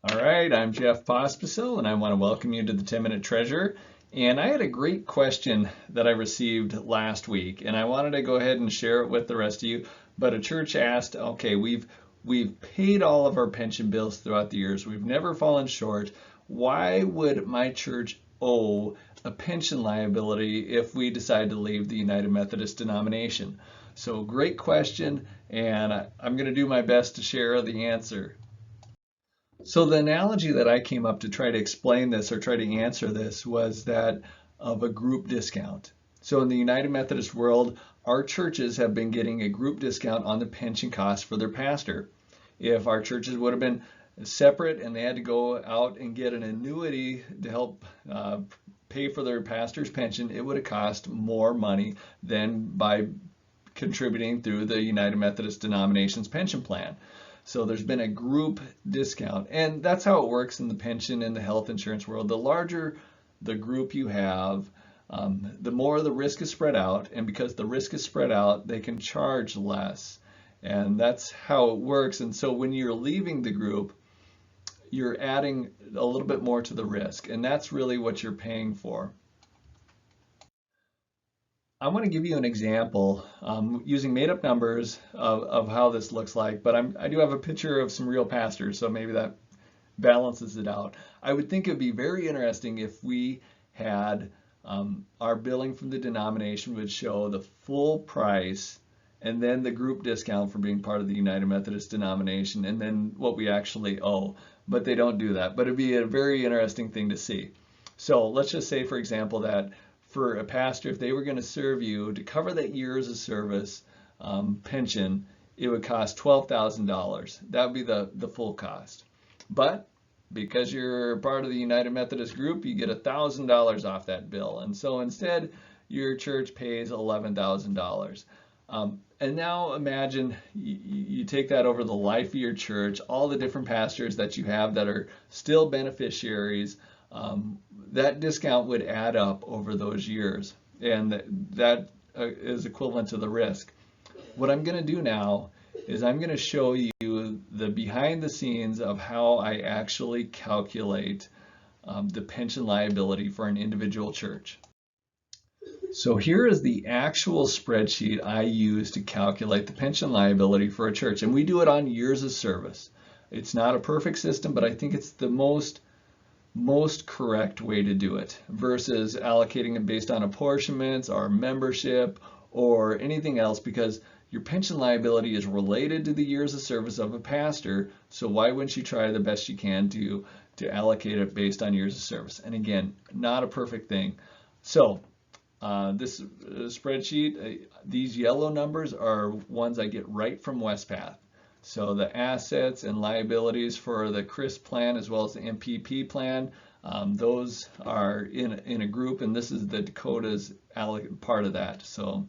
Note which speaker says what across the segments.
Speaker 1: All right, I'm Jeff Pospisil, and I want to welcome you to the 10-Minute Treasure. And I had a great question that I received last week, and I wanted to go ahead and share it with the rest of you. But a church asked, okay, we've paid all of our pension bills throughout the years. We've never fallen short. Why would my church owe a pension liability if we decide to leave the United Methodist denomination? So great question, and I'm going to do my best to share the answer. So the analogy that I came up to try to explain this or try to answer this was that of a group discount. So in the United Methodist world, our churches have been getting a group discount on the pension costs for their pastor. If our churches would have been separate and they had to go out and get an annuity to help pay for their pastor's pension, it would have cost more money than by contributing through the United Methodist denomination's pension plan. So there's been a group discount, and that's how it works in the pension and the health insurance world. The larger the group you have, the more the risk is spread out, and because the risk is spread out, they can charge less. And that's how it works. And so when you're leaving the group, you're adding a little bit more to the risk, and that's really what you're paying for. I want to give you an example using made-up numbers of how this looks like, but I do have a picture of some real pastors, so maybe that balances it out. I would think it would be very interesting if we had our billing from the denomination would show the full price and then the group discount for being part of the United Methodist denomination and then what we actually owe. But they don't do that. But it'd be a very interesting thing to see. So let's just say, for example, that for a pastor, if they were going to serve you to cover that years of service pension, it would cost $12,000. That would be the full cost. But because you're part of the United Methodist group, you get $1,000 off that bill. And so instead, your church pays $11,000. And now imagine you take that over the life of your church, all the different pastors that you have that are still beneficiaries. That discount would add up over those years, and that is equivalent to the risk. What I'm going to do now is I'm going to show you the behind the scenes of how I actually calculate the pension liability for an individual church. So here is the actual spreadsheet I use to calculate the pension liability for a church, and we do it on years of service. It's not a perfect system, but I think it's the most correct way to do it versus allocating it based on apportionments or membership or anything else, because your pension liability is related to the years of service of a pastor. So why wouldn't you try the best you can to allocate it based on years of service? And again, not a perfect thing. So this spreadsheet, these yellow numbers are ones I get right from Westpath. So the assets and liabilities for the CRIS plan as well as the MPP plan, those are in a group, and this is the Dakotas part of that. So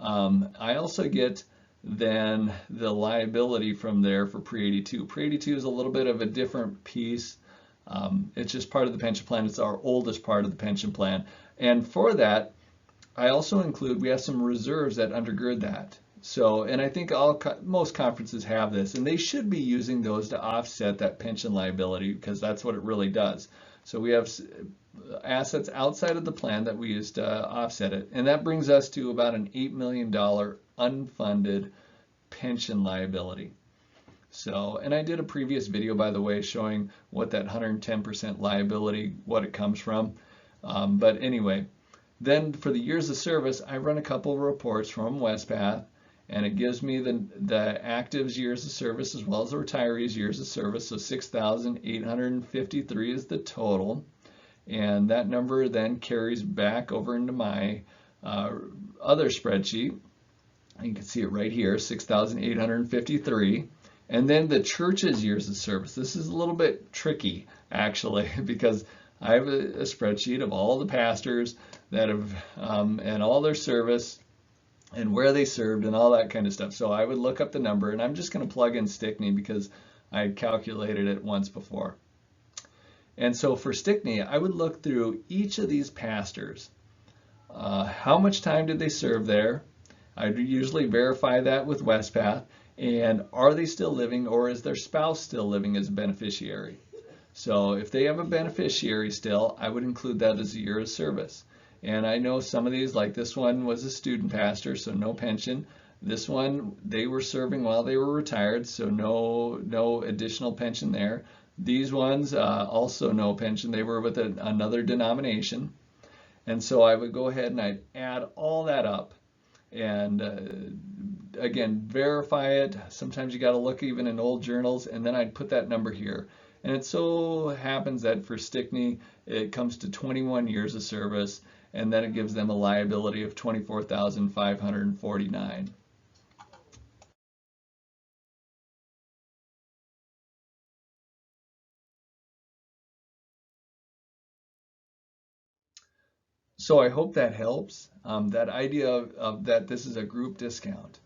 Speaker 1: I also get then the liability from there for pre-82. Pre-82 is a little bit of a different piece. It's just part of the pension plan. It's our oldest part of the pension plan. And for that, I also include, we have some reserves that undergird that. So, and I think most conferences have this, and they should be using those to offset that pension liability because that's what it really does. So we have assets outside of the plan that we use to offset it, and that brings us to about an $8 million unfunded pension liability. So, and I did a previous video, by the way, showing what that 110% liability, what it comes from. But anyway, then for the years of service, I run a couple of reports from Westpath, and it gives me the actives years of service as well as the retirees years of service. So 6,853 is the total. And that number then carries back over into my other spreadsheet. You can see it right here, 6,853. And then the church's years of service. This is a little bit tricky, actually, because I have a spreadsheet of all the pastors that have, and all their service, and where they served and all that kind of stuff. So I would look up the number, and I'm just going to plug in Stickney because I had calculated it once before. And so for Stickney, I would look through each of these pastors. How much time did they serve there? I'd usually verify that with Westpath. And are they still living, or is their spouse still living as a beneficiary? So if they have a beneficiary still, I would include that as a year of service. And I know some of these, like this one was a student pastor, so no pension. This one, they were serving while they were retired, so no additional pension there. These ones, also no pension. They were with another denomination. And so I would go ahead and I'd add all that up and again, verify it. Sometimes you got to look even in old journals, and then I'd put that number here. And it so happens that for Stickney, it comes to 21 years of service, and then it gives them a liability of $24,549. So I hope that helps. That idea of that this is a group discount,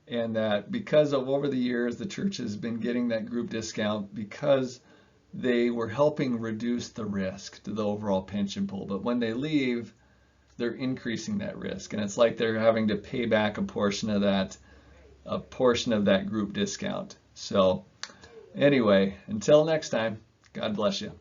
Speaker 1: and that because of over the years the church has been getting that group discount because they were helping reduce the risk to the overall pension pool. But when they leave, they're increasing that risk, and it's like they're having to pay back a portion of that group discount. So anyway, until next time, God bless you.